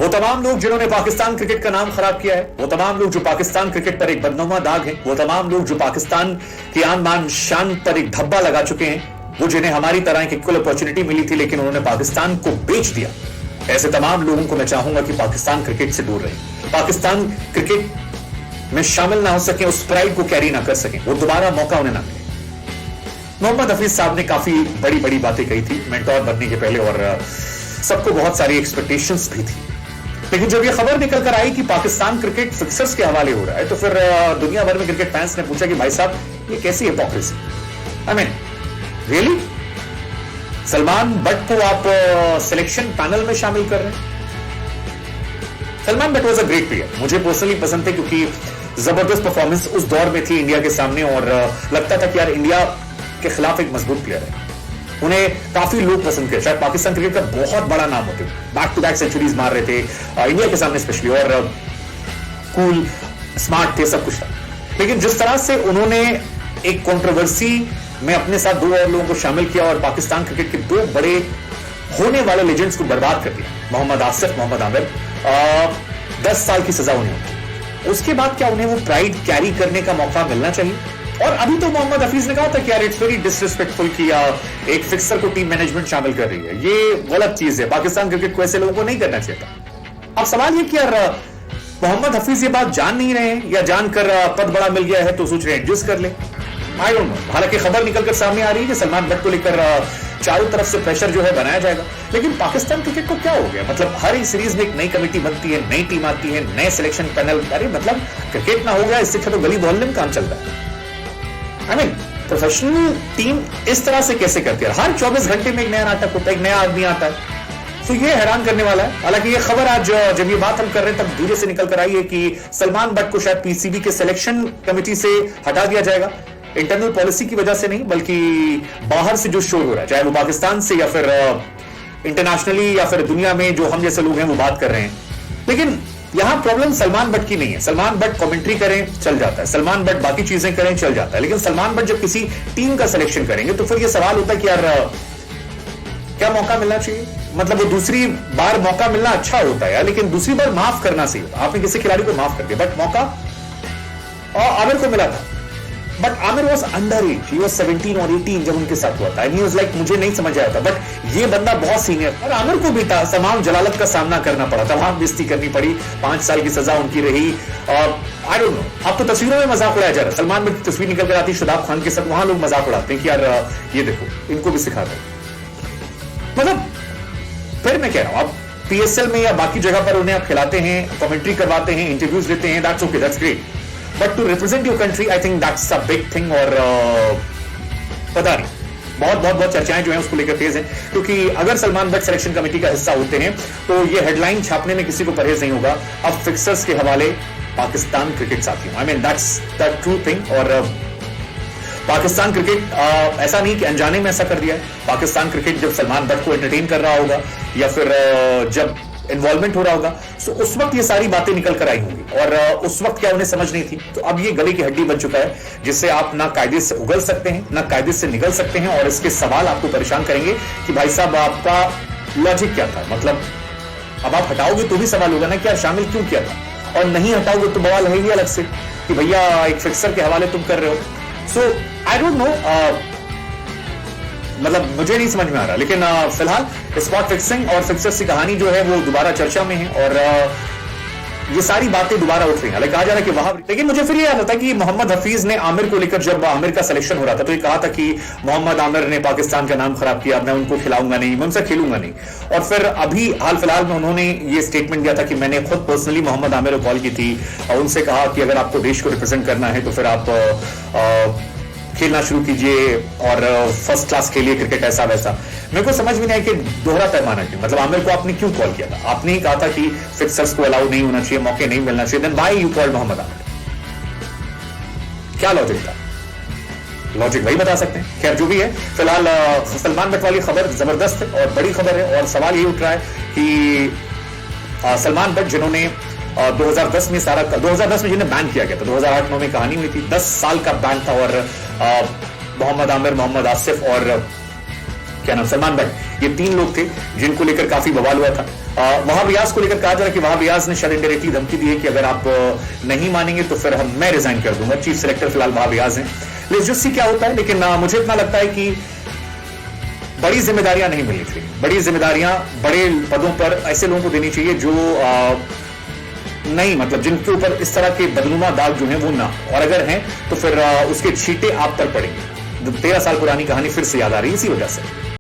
वो तमाम लोग जिन्होंने पाकिस्तान क्रिकेट का नाम खराब किया है, वो तमाम लोग जो पाकिस्तान क्रिकेट पर एक बदनुमा दाग है, वो तमाम लोग जो पाकिस्तान की आन बान शान पर एक धब्बा लगा चुके हैं, वो जिन्हें हमारी तरह की इक्वल अपॉर्चुनिटी मिली थी लेकिन उन्होंने पाकिस्तान को बेच दिया, ऐसे तमाम लोगों को मैं चाहूंगा कि पाकिस्तान क्रिकेट से दूर रहे, पाकिस्तान क्रिकेट में शामिल ना हो सके, उस प्राइड को कैरी ना कर सके, वो दोबारा मौका उन्हें ना मिले। मोहम्मद हफीज साहब ने काफी बड़ी बड़ी बातें कही थी मेंटोर बनने के पहले और सबको बहुत सारी एक्सपेक्टेशंस भी थी, लेकिन जब ये खबर निकल कर आई कि पाकिस्तान क्रिकेट फिक्सर्स के हवाले हो रहा है तो फिर दुनिया भर में क्रिकेट फैंस ने पूछा कि भाई साहब ये कैसी hypocrisy, I mean really Salman but को आप सिलेक्शन पैनल में शामिल कर रहे हैं? Salman but was a great player, मुझे पर्सनली पसंद थे क्योंकि जबरदस्त परफॉर्मेंस उस दौर में थी इंडिया के सामने और लगता था कि यार इंडिया के खिलाफ एक मजबूत प्लेयर है, उन्हें काफी लोग पसंद किए, शायद पाकिस्तान क्रिकेट का बहुत बड़ा नाम होते, बैक टू बैक सेंचुरीज मार रहे थे इंडिया के सामने स्पेशली, और कूल स्मार्ट थे, सब कुछ था। लेकिन जिस तरह से उन्होंने एक कंट्रोवर्सी में अपने साथ दो और लोगों को शामिल किया और पाकिस्तान क्रिकेट के दो बड़े होने वाले लेजेंड्स को बर्बाद कर दिया, मोहम्मद आसिफ, मोहम्मद आमिर, 10 साल की सजा उन्हें होती, उसके बाद क्या उन्हें वो प्राइड कैरी करने का मौका मिलना चाहिए? और अभी तो मोहम्मद हफीज ने कहा था कि यार इट्स वेरी डिसरिस्पेक्टफुल कि एक फिक्सर को टीम मैनेजमेंट शामिल कर रही है, ये गलत चीज है, पाकिस्तान क्रिकेट को ऐसे लोगों को नहीं करना चाहिए था। अब सवाल ये कि यार मोहम्मद हफीज ये बात जान नहीं रहे हैं या जानकर पद बड़ा मिल गया है तो सोच रहे हैं एडजस्ट कर ले, आई डोंट नो। हालांकि खबर निकलकर सामने आ रही है कि सलमान बट को लेकर चारों तरफ से प्रेशर जो है बनाया जाएगा, लेकिन पाकिस्तान क्रिकेट को क्या हो गया? मतलब हर एक सीरीज में एक नई कमेटी बनती है, नई टीम आती है, नए सिलेक्शन पैनल, अरे मतलब क्रिकेट ना हो गया, इससे तो गली मोहल्ले में काम चलता है। आई मीन प्रोफेशनल टीम इस तरह से कैसे करती है? हर 24 घंटे में एक नया नाटक होता है, एक नया आदमी आता है, तो ये हैरान करने वाला है। हालांकि ये खबर आज जब ये बात हम कर रहे हैं तब धीरे से निकल कर आई है कि सलमान बट को शायद पीसीबी के सिलेक्शन कमेटी से हटा दिया जाएगा, इंटरनल पॉलिसी की वजह से नहीं बल्कि बाहर से जो शोर हो रहा है, चाहे वो पाकिस्तान से या फिर इंटरनेशनली या फिर दुनिया में जो हम जैसे लोग हैं वो बात कर रहे हैं। लेकिन यहां प्रॉब्लम सलमान बट की नहीं है, सलमान बट कमेंट्री करें चल जाता है, सलमान बट बाकी चीजें करें चल जाता है, लेकिन सलमान बट जब किसी टीम का सिलेक्शन करेंगे तो फिर ये सवाल होता है कि यार क्या मौका मिलना चाहिए? मतलब वो दूसरी बार मौका मिलना अच्छा होता है लेकिन दूसरी बार माफ करना चाहिए। आपने किसी खिलाड़ी को माफ कर दिया, बट मौका आमिर को मिला था, but Aamir was under as, he was 17 और 18 जब उनके साथ हुआ था, एंड ही वाज लाइक मुझे नहीं समझ आया था, बट ये बंदा बहुत सीनियर, और आमिर को भी था तमाम जलालत का सामना करना पड़ा, तमाम बेइज्जती करनी पड़ी, 5 साल की सजा उनकी रही। आई डोंट नो, अब तो तस्वीरों में मजाक उड़ाया जा रहा है, सलमान में तस्वीर निकल कर आती शादाब खान के साथ, वहां लोग मजाक उड़ाते हैं कि यार ये देखो इनको भी सिखा दो। मतलब फिर मैं कह रहा हूं, आप पीएसएल में या बाकी जगह पर उन्हें आप खिलाते हैं, कमेंट्री करवाते हैं, इंटरव्यूज देते हैं, that's okay, that's great, but to represent your country I think that's a big thing. और पता नहीं, बहुत चर्चाएं जो हैं उसको लेकर तेज हैं, क्योंकि अगर सलमान बट सिलेक्शन कमेटी का हिस्सा होते हैं तो ये हेडलाइन छापने में किसी को परहेज नहीं होगा, अब फिक्सर्स के हवाले पाकिस्तान क्रिकेट साथियों, I mean that's the true thing. और पाकिस्तान क्रिकेट ऐसा नहीं कि अनजाने में ऐसा कर दिया है, पाकिस्तान क्रिकेट जब सलमान बट को एंटरटेन कर रहा होगा या फिर जब इन्वॉल्वमेंट हो रहा होगा तो उस वक्त ये सारी बातें निकल कर आई होंगी, और उस वक्त क्या उन्हें समझ नहीं थी, तो अब ये गले की हड्डी बन चुका है जिससे आप ना कायदे से उगल सकते हैं ना कायदे से निकल सकते हैं, और इसके सवाल आपको परेशान करेंगे कि भाई साहब आपका लॉजिक क्या था? मतलब अब आप हटाओगे तो भी सवाल होगा ना कि शामिल क्यों किया था, और नहीं हटाओगे तो बवाल है ही अलग से कि भैया एक फिक्सर के हवाले तुम कर रहे हो। सो आई डोंट नो, मतलब मुझे नहीं समझ में आ रहा, लेकिन फिलहाल स्पॉट फिक्सिंग और फिक्सर्स की कहानी जो है वो दोबारा चर्चा में है, और ये सारी बातें दोबारा उठ रही हैं। कहा जा रहा है कि वहां, लेकिन मुझे फिर ये याद आता कि मोहम्मद हफीज ने आमिर को लेकर, जब आमिर का सिलेक्शन हो रहा था तो ये कहा था कि मोहम्मद आमिर ने पाकिस्तान का नाम खराब किया, मैं उनको खिलाऊंगा नहीं, मैं उनसे खेलूंगा नहीं। और फिर अभी हाल फिलहाल में उन्होंने ये स्टेटमेंट दिया था कि मैंने खुद पर्सनली मोहम्मद आमिर को कॉल की थी और उनसे कहा कि अगर आपको देश को रिप्रेजेंट करना है तो फिर आप खेलना शुरू कीजिए और फर्स्ट क्लास खेलिए क्रिकेट, ऐसा वैसा। मेरे को समझ में नहीं आया कि दोहरा पैमाना क्यों, मतलब आमिर को आपने क्यों कॉल किया था? आपने ही कहा था कि फिक्सर्स को अलाउ नहीं होना चाहिए, मौके नहीं मिलना चाहिए, then why you called Mohammad Aamir? क्या लॉजिक था? लॉजिक वही बता सकते हैं। खैर जो भी है, फिलहाल सलमान बट वाली खबर जबरदस्त है और बड़ी खबर है, और सवाल ये उठ रहा है कि सलमान बट जिन्होंने 2010 में 2010 में जिन्हें बैन किया गया था, 2008-9 में कहानी हुई थी, 10 साल का बैन था, और मोहम्मद आमिर, मोहम्मद आसिफ और क्या नाम, सलमान भट्ट, ये 3 लोग थे जिनको लेकर काफी बवाल हुआ था। वहाब रियाज को लेकर कहा जा रहा है कि वहाब रियाज ने शायद इनडायरेक्टली धमकी दी है कि अगर आप नहीं मानेंगे तो फिर मैं रिजाइन कर दूंगा। चीफ सेलेक्टर फिलहाल वहाब रियाज हैं। लेट्स जस्ट सी क्या होता है, लेकिन मुझे इतना लगता है कि बड़ी जिम्मेदारियां नहीं मिलनी चाहिए। बड़ी जिम्मेदारियां बड़े पदों पर ऐसे लोगों को देनी चाहिए जो नहीं, मतलब जिनके ऊपर इस तरह के बदनुमा दाग जो है वो ना, और अगर हैं तो फिर उसके छींटे आप पर पड़ेंगे। 13 साल पुरानी कहानी फिर से याद आ रही है इसी वजह से।